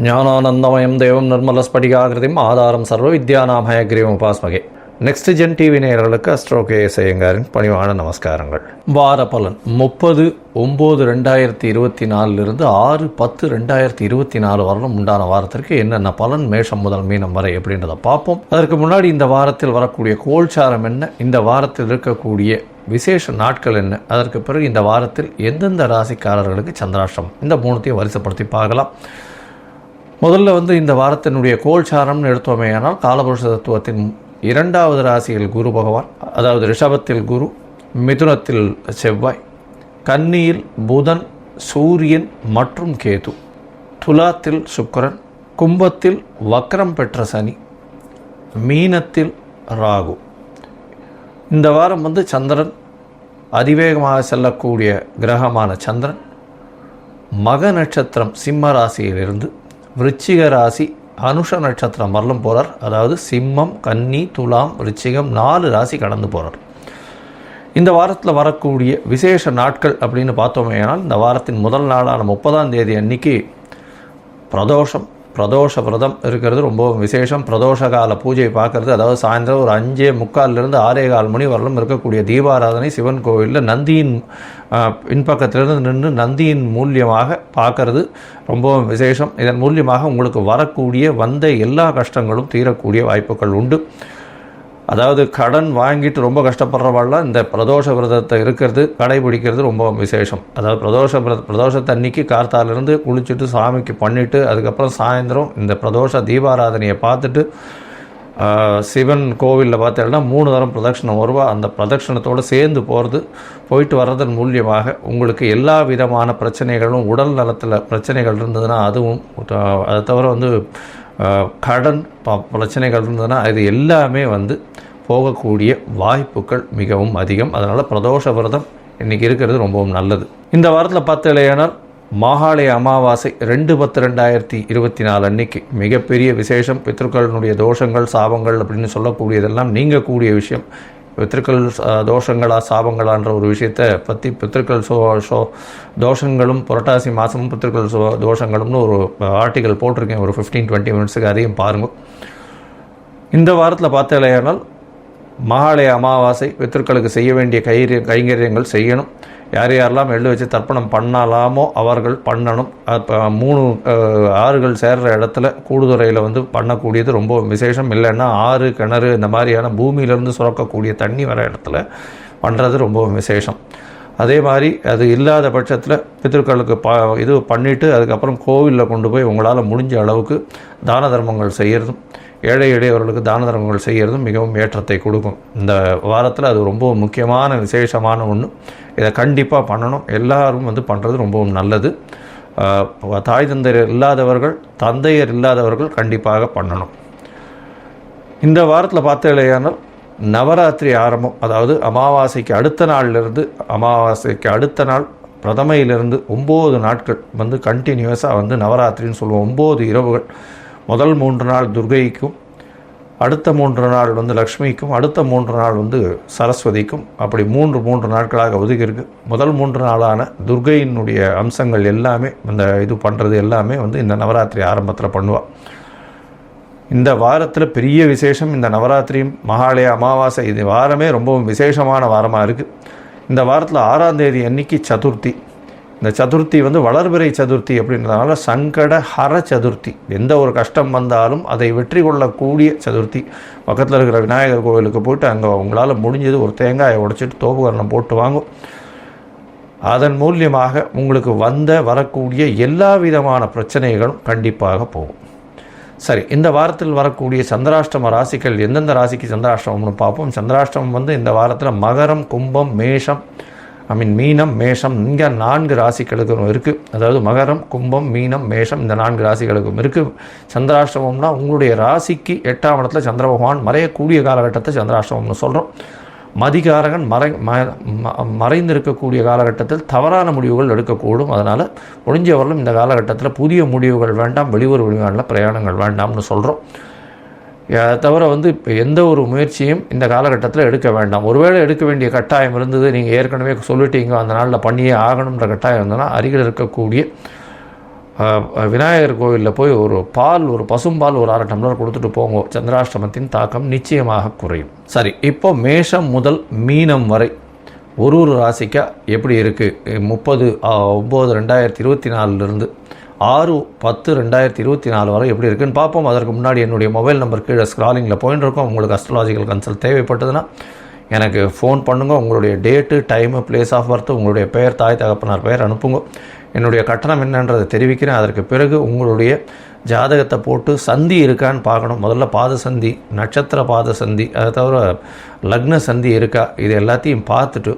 ஞானானந்தமயம் தேவம் நிர்மலஸ்படிகாகிருதிம் ஆதாரம் சர்வ வித்யானாம் ஹயக்ரீவம் உபாஸ்மகே. நெக்ஸ்ட் ஜென் டிவி நேயர்களுக்கு அஸ்ட்ரோ கேஎஸ் ஐயங்காரின் பணிவான நமஸ்காரங்கள். வார பலன் 30/9/2024 6/10/2024 வரலும் உண்டான வாரத்திற்கு என்னென்ன பலன் மேஷம் முதல் மீனம் வரை எப்படின்றத பார்ப்போம். அதற்கு முன்னாடி இந்த வாரத்தில் வரக்கூடிய கோல்சாரம் என்ன, இந்த வாரத்தில் இருக்கக்கூடிய விசேஷ நாட்கள் என்ன, அதற்கு பிறகு இந்த வாரத்தில் எந்தெந்த ராசிக்காரர்களுக்கு சந்திராஷ்டம், இந்த மூணுத்தையும் வரிசைப்படுத்தி பார்க்கலாம். முதல்ல இந்த வாரத்தினுடைய கோல்சாரம்னு எடுத்தோமேயானால் காலபுருஷ தத்துவத்தின் 2வது ராசியில் குரு பகவான், அதாவது ரிஷபத்தில் குரு, மிதுனத்தில் செவ்வாய், கன்னியில் புதன், சூரியன் மற்றும் கேது, துலாத்தில் சுக்கிரன், கும்பத்தில் வக்ரம் பெற்ற சனி, மீனத்தில் ராகு. இந்த வாரம் சந்திரன் அதிவேகமாக செல்லக்கூடிய கிரகமான சந்திரன் மக நட்சத்திரம் சிம்ம ராசியிலிருந்து விருச்சிக ராசி அனுஷ நட்சத்திரம் வரலும் போகிறார். அதாவது சிம்மம், கன்னி, துலாம், விருச்சிகம் 4 ராசி கடந்து போகிறார். இந்த வாரத்தில் வரக்கூடிய விசேஷ நாட்கள் அப்படின்னு பார்த்தோமேனால் இந்த வாரத்தின் முதல் நாளான 30ஆம் தேதி அன்னைக்கு பிரதோஷ விரதம் இருக்கிறது ரொம்ப விசேஷம். பிரதோஷ கால பூஜை பார்க்கறது, அதாவது சாயந்தரம் ஒரு 5:45 6:15 மணி வரலும் இருக்கக்கூடிய தீபாராதனை சிவன் கோவிலில் நந்தியின் பின்பக்கத்திலிருந்து நின்று நந்தியின் மூலியமாக பார்க்கறது ரொம்பவும் விசேஷம். இதன் மூலியமாக உங்களுக்கு வரக்கூடிய வந்த எல்லா கஷ்டங்களும் தீரக்கூடிய வாய்ப்புகள் உண்டு. அதாவது கடன் வாங்கிட்டு ரொம்ப கஷ்டப்படுறவாள்லாம் இந்த பிரதோஷ விரதத்தை இருக்கிறது கடைபிடிக்கிறது ரொம்ப விசேஷம். அதாவது பிரதோஷத்தை அன்னைக்கு கார்த்தாலிருந்து குளிச்சுட்டு சாமிக்கு பண்ணிவிட்டு அதுக்கப்புறம் சாயந்தரம் இந்த பிரதோஷ தீபாராதனையை பார்த்துட்டு சிவன் கோவிலில் பார்த்தீங்கன்னா 3 தரம் பிரதட்சணம் வருவா. அந்த பிரதட்சணத்தோடு சேர்ந்து போயிட்டு வர்றதன் மூலியமாக உங்களுக்கு எல்லா விதமான பிரச்சனைகளும், உடல் நலத்தில் பிரச்சனைகள் இருந்ததுன்னா அதுவும், அதை தவிர கடன் பிரச்சனைகள் இருந்ததுன்னா இது எல்லாமே போகக்கூடிய வாய்ப்புகள் மிகவும் அதிகம். அதனால் பிரதோஷ விரதம் இன்றைக்கி இருக்கிறது ரொம்பவும் நல்லது. இந்த வாரத்தில் பார்த்தீங்கன்னா மாகாளய அமாவாசை 2/10/2024 அன்னைக்கு மிகப்பெரிய விசேஷம். பித்ருக்களினுடைய தோஷங்கள் சாபங்கள் அப்படின்னு சொல்லக்கூடியதெல்லாம் நீங்கக்கூடிய விஷயம். பித்ருக்கள் தோஷங்களா சாபங்களான்ற ஒரு விஷயத்தை பற்றி பித்ருக்கள் தோஷங்களும் புரட்டாசி மாதமும் பித்ருக்கள் தோஷங்களும்னு ஒரு ஆர்டிக்கல் போட்டிருக்கேன் ஒரு 15-20 மினிட்ஸுக்கு, அதையும் பாருங்கள். இந்த வாரத்தில் பார்த்தேனால் மகாலய அமாவாசை பித்ருக்களுக்கு செய்ய வேண்டிய கைங்கரியங்கள் செய்யணும். யாரெல்லாம் எள்ளு வச்சு தர்ப்பணம் பண்ணலாமோ அவர்கள் பண்ணணும். 3 ஆறுகள் சேர்கிற இடத்துல கூடுதுறையில் பண்ணக்கூடியது ரொம்ப விசேஷம். இல்லைன்னா ஆறு, கிணறு இந்த மாதிரியான பூமியிலேருந்து சுரக்கக்கூடிய தண்ணி வர இடத்துல பண்ணுறது ரொம்ப விசேஷம். அதே மாதிரி அது இல்லாத பட்சத்தில் பித்ருக்களுக்கு இது பண்ணிவிட்டு அதுக்கப்புறம் கோவிலில் கொண்டு போய் உங்களால் முடிஞ்ச அளவுக்கு தான தர்மங்கள் செய்கிறதும், ஏழை எளியவர்களுக்கு தான தர்மங்கள் செய்கிறதும் மிகவும் ஏற்றத்தை கொடுக்கும். இந்த வாரத்தில் அது ரொம்ப முக்கியமான விசேஷமான ஒன்று. இதை கண்டிப்பாக பண்ணணும். எல்லாரும் பண்ணுறது ரொம்பவும் நல்லது. தாய் தந்தையர் இல்லாதவர்கள் கண்டிப்பாக பண்ணணும். இந்த வாரத்தில் பார்த்தீங்கன்னா நவராத்திரி ஆரம்பம், அதாவது அமாவாசைக்கு அடுத்த நாள் பிரதமையிலிருந்து 9 நாட்கள் கண்டினியூஸாக நவராத்திரின்னு சொல்லுவோம். 9 இரவுகள். முதல் 3 நாள் துர்கைக்கும், அடுத்த 3 நாள் லக்ஷ்மிக்கும், அடுத்த 3 நாள் சரஸ்வதிக்கும், அப்படி 3 நாட்களாக ஒதுக்கியிருக்கு. முதல் 3 நாளான துர்கையினுடைய அம்சங்கள் எல்லாமே இது பண்ணுறது எல்லாமே இந்த நவராத்திரி ஆரம்பத்தில் பண்ணுவாள். இந்த வாரத்தில் பெரிய விசேஷம். இந்த நவராத்திரியும் மகாலய அமாவாசை இது வாரமே ரொம்பவும் விசேஷமான வாரமாக இருக்குது. இந்த வாரத்தில் 6ஆம் தேதி அன்னைக்கு சதுர்த்தி. இந்த சதுர்த்தி வளர்பிறை சதுர்த்தி அப்படின்றதுனால சங்கட ஹர சதுர்த்தி. எந்த ஒரு கஷ்டம் வந்தாலும் அதை வெற்றி கொள்ளக்கூடிய சதுர்த்தி. பக்கத்தில் இருக்கிற விநாயகர் கோவிலுக்கு போய்ட்டு அங்கே உங்களால் முடிஞ்சது ஒரு தேங்காயை உடைச்சிட்டு தோப்புகரணம் போட்டு வாங்கும். அதன் மூலியமாக உங்களுக்கு வரக்கூடிய எல்லா விதமான பிரச்சனைகளும் கண்டிப்பாக போகும். சரி, இந்த வாரத்தில் வரக்கூடிய சந்திராஷ்டம ராசிகள் எந்தெந்த ராசிக்கு சந்திராஷ்டமம்னு பார்ப்போம். சந்திராஷ்டமம் இந்த வாரத்தில் மகரம், கும்பம், மீனம், மேஷம், இங்கே 4 ராசிகளுக்கும் இருக்குது. அதாவது மகரம், கும்பம், மீனம், மேஷம் இந்த 4 ராசிகளுக்கும் இருக்குது. சந்திராஷ்டமம்னா உங்களுடைய ராசிக்கு 8ஆம் இடத்துல சந்திர பகவான் மறையக்கூடிய காலகட்டத்தை சந்திராஷ்டமம்னு சொல்கிறோம். மதிகாரகன் மறைந்திருக்கக்கூடிய காலகட்டத்தில் தவறான முடிவுகள் எடுக்கக்கூடும். அதனால் முடிஞ்சவர்களும் இந்த காலகட்டத்தில் புதிய முடிவுகள் வேண்டாம், வெளியூர் வெளிநாட்டில் பிரயாணங்கள் வேண்டாம்னு சொல்கிறோம். தவிர இப்போ எந்த ஒரு முயற்சியும் இந்த காலகட்டத்தில் எடுக்க வேண்டாம். ஒருவேளை எடுக்க வேண்டிய கட்டாயம் இருந்தது, நீங்கள் ஏற்கனவே சொல்லிட்டீங்க அந்த நாளில் பண்ணியே ஆகணுன்ற கட்டாயம் இருந்ததுன்னா அருகில் இருக்கக்கூடிய விநாயகர் கோவிலில் போய் ஒரு பசும்பால் ஒரு 1/2 டம்ளர் கொடுத்துட்டு போங்க. சந்திராஷ்டமத்தின் தாக்கம் நிச்சயமாக குறையும். சரி, இப்போ மேஷம் முதல் மீனம் வரை ஒரு ராசிக்கா எப்படி இருக்குது? 30/9/2024 6/10/2024 வரை எப்படி இருக்குன்னு பார்ப்போம். அதற்கு முன்னாடி என்னுடைய மொபைல் நம்பர் கீழே ஸ்க்ராலிங்கில் போயின்னு இருக்கோம். உங்களுக்கு அஸ்ட்ராலாஜிக்கல் கன்சல்ட் தேவைப்பட்டதுன்னா எனக்கு ஃபோன் பண்ணுங்கள். உங்களுடைய date, time, place of birth, உங்களுடைய பெயர், தாய் தகப்பனார் பெயர் அனுப்புங்க. என்னுடைய கட்டணம் என்னன்றதை தெரிவிக்கிறேன். அதற்கு பிறகு உங்களுடைய ஜாதகத்தை போட்டு சந்தி இருக்கான்னு பார்க்கணும். முதல்ல பாத சந்தி, நட்சத்திர பாத சந்தி, அதை தவிர லக்ன சந்தி இருக்கா, இது எல்லாத்தையும் பார்த்துட்டு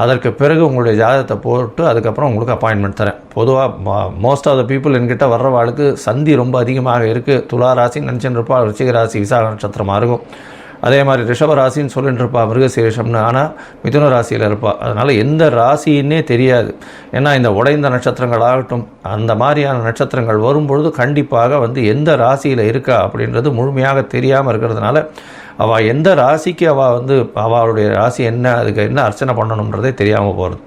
அதற்கு பிறகு உங்களுடைய ஜாதகத்தை போட்டு அதுக்கப்புறம் உங்களுக்கு அப்பாயின்மெண்ட் தரேன். பொதுவாக மோஸ்ட் ஆஃப் த பீப்புள் என்கிட்ட வர்றவாளுக்கு சந்தி ரொம்ப அதிகமாக இருக்குது. துலா ராசி நினச்சின்னு இருப்பா, ரிச்சிக ராசி விசாக நட்சத்திரமாக இருக்கும். அதே மாதிரி ரிஷப ராசின்னு சொல்லிட்டு இருப்பா, மிருகசீரிஷம்னு. ஆனால் மிதுன ராசியில் இருப்பாள். அதனால் எந்த ராசின்னே தெரியாது. ஏன்னா இந்த உடைந்த நட்சத்திரங்கள் ஆகட்டும், அந்த மாதிரியான நட்சத்திரங்கள் வரும்பொழுது கண்டிப்பாக எந்த ராசியில் இருக்கா அப்படின்றது முழுமையாக தெரியாமல் இருக்கிறதுனால அவள் எந்த ராசிக்கு அவளுடைய ராசி என்ன, அதுக்கு என்ன அர்ச்சனை பண்ணணுன்றதே தெரியாமல் போகிறது.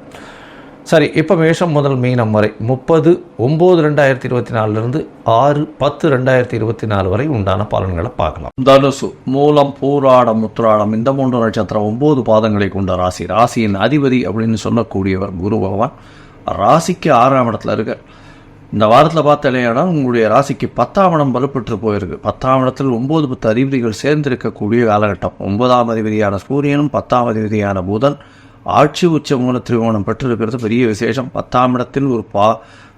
சரி, இப்போ மேஷம் முதல் மீனம் வரை 30/9/2024 6/10/2024 வரை உண்டான பலன்களை பார்க்கலாம். தனுசு, மூலம், பூராடம், உத்திராடம் இந்த 3 நட்சத்திரம் 9 பாதங்களை கொண்ட ராசி. ராசியின் அதிபதி அப்படின்னு சொல்லக்கூடியவர் குரு பகவான். ராசிக்கு 6ஆம் இடத்துல இருக்க. இந்த வாரத்தில் பார்த்தாலேனா உங்களுடைய ராசிக்கு 10ஆம் இடம் வலுப்பெற்று போயிருக்கு. 10ஆம் இடத்தில் 9-10 அதிபதிகள் சேர்ந்திருக்கக்கூடிய காலகட்டம். 9ஆம் அதிபதியான சூரியனும் 10ஆம் அதிபதியான புதன் ஆட்சி உச்ச மூல திரிகோணம் பெற்றிருக்கிறது பெரிய விசேஷம். 10ஆம் இடத்தில் ஒரு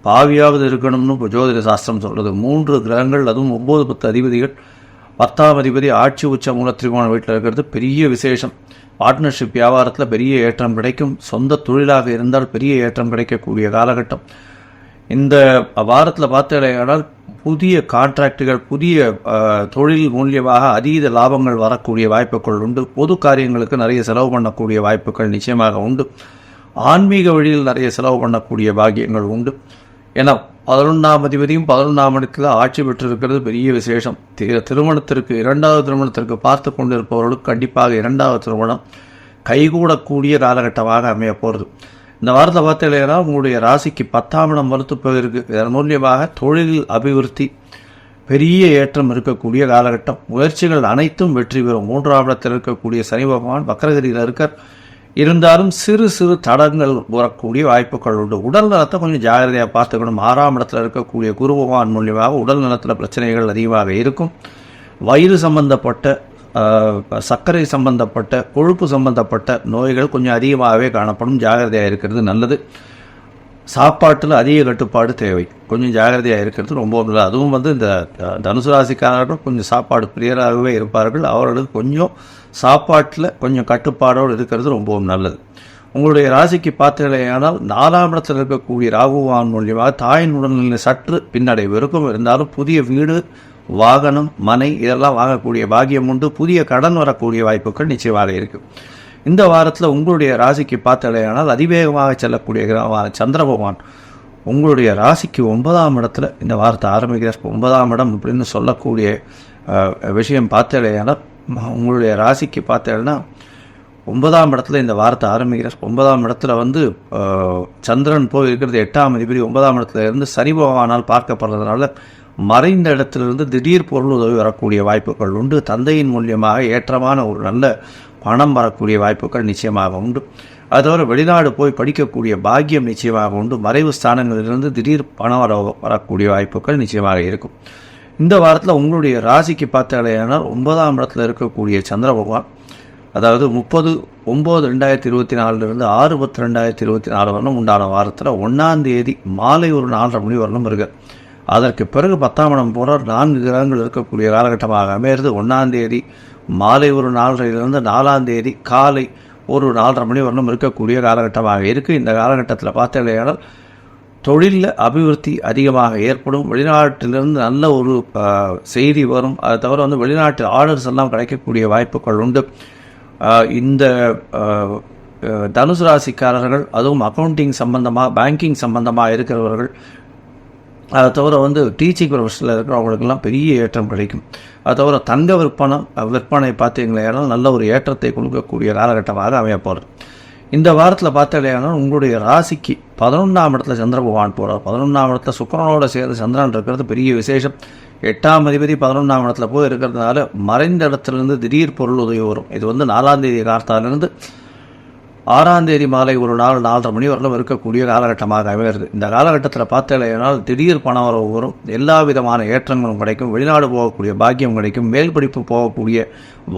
பாவியாவது இருக்கணும்னு ஜோதிட சாஸ்திரம் சொல்கிறது. 3 கிரகங்கள், அதுவும் 9-10 அதிபதிகள், 10ஆம் அதிபதி ஆட்சி உச்ச மூல திரிகோணம் வீட்டில் இருக்கிறது பெரிய விசேஷம். பார்ட்னர்ஷிப் வியாபாரத்தில் பெரிய ஏற்றம் கிடைக்கும். சொந்த தொழிலாக இருந்தால் பெரிய ஏற்றம் கிடைக்கக்கூடிய காலகட்டம். இந்த வாரத்தில் பார்த்தீங்கன்னா புதிய கான்ட்ராக்டுகள், புதிய தொழில் மூலியமாக அதீத லாபங்கள் வரக்கூடிய வாய்ப்புகள் உண்டு. பொது காரியங்களுக்கு நிறைய செலவு பண்ணக்கூடிய வாய்ப்புகள் நிச்சயமாக உண்டு. ஆன்மீக வழியில் நிறைய செலவு பண்ணக்கூடிய பாக்கியங்கள் உண்டு. ஏன்னா 11ஆம் அதிபதியும் 11ஆம் இடத்துல ஆட்சி பெற்றிருக்கிறது பெரிய விசேஷம். திருமணத்திற்கு 2வது திருமணத்திற்கு பார்த்து கொண்டிருப்பவர்களுக்கு கண்டிப்பாக 2வது திருமணம் கைகூடக்கூடிய காலகட்டமாக அமைய போகிறது. இந்த வாரத்தை பார்த்தீங்கன்னா உங்களுடைய ராசிக்கு 10ஆம் இடம் வலுத்து போயிருக்கு. இதன் மூலியமாக தொழில் அபிவிருத்தி, பெரிய ஏற்றம் இருக்கக்கூடிய காலகட்டம். முயற்சிகள் அனைத்தும் வெற்றி பெறும். 3ஆம் இடத்தில் இருக்கக்கூடிய சனி பகவான் வக்ரகதியில் இருக்கார். இருந்தாலும் சிறு சிறு தடங்கள் வரக்கூடிய வாய்ப்புகள் உண்டு. உடல் நலத்தை கொஞ்சம் ஜாகிரதையாக பார்த்துக்கணும். 6ஆம் இடத்துல இருக்கக்கூடிய குரு பகவான் மூலியமாக உடல் நலத்தில் பிரச்சனைகள் அதிகமாக இருக்கும். வயிறு சம்பந்தப்பட்ட, சர்க்கரை சம்பந்தப்பட்ட, கொழுப்பு சம்பந்தப்பட்ட நோய்கள் கொஞ்சம் அதிகமாகவே காணப்படும். ஜாகிரதையாக இருக்கிறது நல்லது. சாப்பாட்டில் அதிக கட்டுப்பாடு தேவை. கொஞ்சம் ஜாகிரதையாக இருக்கிறது ரொம்ப நல்லது. அதுவும் இந்த தனுசு ராசிக்காரர்கள் கொஞ்சம் சாப்பாடு பிரியராகவே இருப்பார்கள். அவர்களுக்கு கொஞ்சம் சாப்பாட்டில் கொஞ்சம் கட்டுப்பாடோடு இருக்கிறது ரொம்பவும் நல்லது. உங்களுடைய ராசிக்கு பார்த்தீர்களேயானால் 4ஆம் இடத்தில் இருக்கக்கூடிய ராகுவான் மூலியமாக தாயின் உடல்நிலை சற்று பின்னடைவு இருக்கும். இருந்தாலும் புதிய வீடு, வாகனம், மனை இதெல்லாம் வாங்கக்கூடிய பாக்கியம் உண்டு. புதிய கடன் வரக்கூடிய வாய்ப்புகள் நிச்சயமாக இருக்குது. இந்த வாரத்தில் உங்களுடைய ராசிக்கு பார்த்தலையானால் அதிவேகமாக செல்லக்கூடிய கிரகமான சந்திர பகவான் உங்களுடைய ராசிக்கு 9ஆம் இடத்துல இந்த வாரத்தை ஆரம்பிக்கிறார். 9ஆம் இடம் அப்படின்னு சொல்லக்கூடிய விஷயம் பார்த்தலையானால் உங்களுடைய ராசிக்கு பார்த்தேன்னா 9ஆம் இடத்துல இந்த வாரத்தை ஆரம்பிக்கிறார். 9ஆம் இடத்துல சந்திரன் போய் இருக்கிறது 8ஆம் அதிபதி 9ஆம் இடத்துல இருந்து சனி பகவானால் பார்க்கப்படுறதுனால மறைந்த இடத்திலிருந்து திடீர் பொருள் உதவி வரக்கூடிய வாய்ப்புகள் உண்டு. தந்தையின் மூலியமாக ஏற்றமான ஒரு நல்ல பணம் வரக்கூடிய வாய்ப்புகள் நிச்சயமாக உண்டு. அது தவிர வெளிநாடு போய் படிக்கக்கூடிய பாக்கியம் நிச்சயமாக உண்டு. மறைவு ஸ்தானங்களிலிருந்து திடீர் பணம் வரக்கூடிய வாய்ப்புகள் நிச்சயமாக இருக்கும். இந்த வாரத்தில் உங்களுடைய ராசிக்கு பார்த்தாலேயானால் 9ஆம் இடத்துல இருக்கக்கூடிய சந்திர பகவான், அதாவது 30/9/2024 6/10/2024 வரணும் உண்டான வாரத்தில் 1ஆம் தேதி மாலை ஒரு 4:30 மணி வரணும் இருக்கு. அதற்கு பிறகு 10ஆம் இடம் போன்ற 4 கிரகங்கள் இருக்கக்கூடிய காலகட்டமாக அமையிறது. 1ஆம் தேதி மாலை ஒரு 4:30 4ஆம் தேதி காலை ஒரு 4:30 மணி வரணும் இருக்கக்கூடிய காலகட்டமாக இருக்குது. இந்த காலகட்டத்தில் பார்த்தீங்கன்னா தொழிலில் அபிவிருத்தி அதிகமாக ஏற்படும். வெளிநாட்டிலிருந்து நல்ல ஒரு செய்தி வரும். அதை தவிர வெளிநாட்டு ஆர்டர்ஸ் எல்லாம் கிடைக்கக்கூடிய வாய்ப்புகள் உண்டு. இந்த தனுசு ராசிக்காரர்கள், அதுவும் அக்கௌண்டிங் சம்பந்தமாக, பேங்கிங் சம்பந்தமாக இருக்கிறவர்கள், அதை தவிர டீச்சிங் ப்ரொஃபஷனில் இருக்கிறவங்களுக்கெல்லாம் பெரிய ஏற்றம் கிடைக்கும். அதை தவிர தங்க விற்பனை பார்த்தீங்களா நல்ல ஒரு ஏற்றத்தை கொடுக்கக்கூடிய காலகட்டமாக அமைய போகிறது. இந்த வாரத்தில் பார்த்தாலேனா உங்களுடைய ராசிக்கு 11ஆம் இடத்துல சந்திர பகவான் போகிறார். 11ஆம் இடத்துல சுக்கிரனோட சேர்ந்து சந்திரன் இருக்கிறது பெரிய விசேஷம். 8ஆம் அதிபதி 11ஆம் இடத்துல போய் இருக்கிறதுனால மறைந்த இடத்துலேருந்து திடீர் பொருள் உதவி வரும். இது 4ஆம் தேதி கார்த்தாலிருந்து 6ஆம் தேதி மாலை ஒரு 4-4:30 மணி வரலும் இருக்கக்கூடிய காலகட்டமாக அமைகிறது. இந்த காலகட்டத்தில் பார்த்தாலேனால் திடீர் பண வரவு வரும். எல்லா விதமான ஏற்றங்களும் கிடைக்கும். வெளிநாடு போகக்கூடிய பாக்கியம் கிடைக்கும். மேல் படிப்பு போகக்கூடிய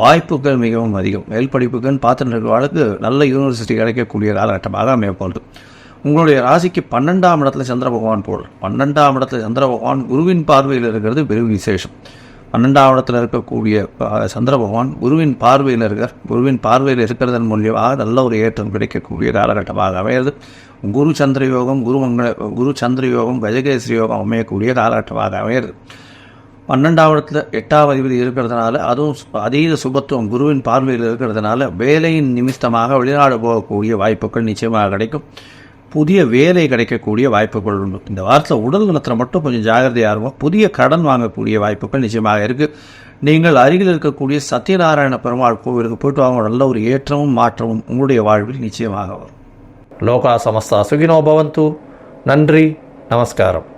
வாய்ப்புகள் மிகவும் அதிகம். மேல் படிப்புக்குன்னு பார்த்துட்டு இருக்கிறவர்களுக்கு நல்ல யூனிவர்சிட்டி கிடைக்கக்கூடிய காலகட்டமாக அமையப்போகுது. உங்களுடைய ராசிக்கு 12ஆம் இடத்துல சந்திர பகவான் போடுறார். 12ஆம் இடத்துல சந்திர பகவான் குருவின் பார்வையில் இருக்கிறது பெரும் விசேஷம். 12ஆம் இடத்துல இருக்கக்கூடிய சந்திர பகவான் குருவின் பார்வையில் இருக்கார். குருவின் பார்வையில் இருக்கிறதன் மூலியமாக நல்ல ஒரு ஏற்றம் கிடைக்கக்கூடிய காலகட்டமாக அமைகிறது. குரு சந்திர யோகம், குரு சந்திர யோகம், கஜகேசரி யோகம் அமையக்கூடிய காலகட்டமாக அமைகிறது. 12ஆம் இடத்துல 8ஆம் அதிபதி இருக்கிறதுனால, அதுவும் அதீத சுபத்துவம் குருவின் பார்வையில் இருக்கிறதுனால வேலையின் நிமித்தமாக வெளிநாடு போகக்கூடிய வாய்ப்புகள் நிச்சயமாக கிடைக்கும். புதிய வேலை கிடைக்கக்கூடிய வாய்ப்புகள் உண்டு. இந்த வாரத்தில் உடல் நலத்தில் மட்டும் கொஞ்சம் ஜாகிரதையாக இருக்கும். புதிய கடன் வாங்கக்கூடிய வாய்ப்புகள் நிச்சயமாக இருக்குது. நீங்கள் அருகில் இருக்கக்கூடிய சத்யநாராயண பெருமாள் கோவிலுக்கு போய்ட்டு வாங்க. நல்ல ஒரு ஏற்றமும் மாற்றமும் உங்களுடைய வாழ்வில் நிச்சயமாக வரும். லோகா சமஸ்தா சுகினோ பவந்து. நன்றி, நமஸ்காரம்.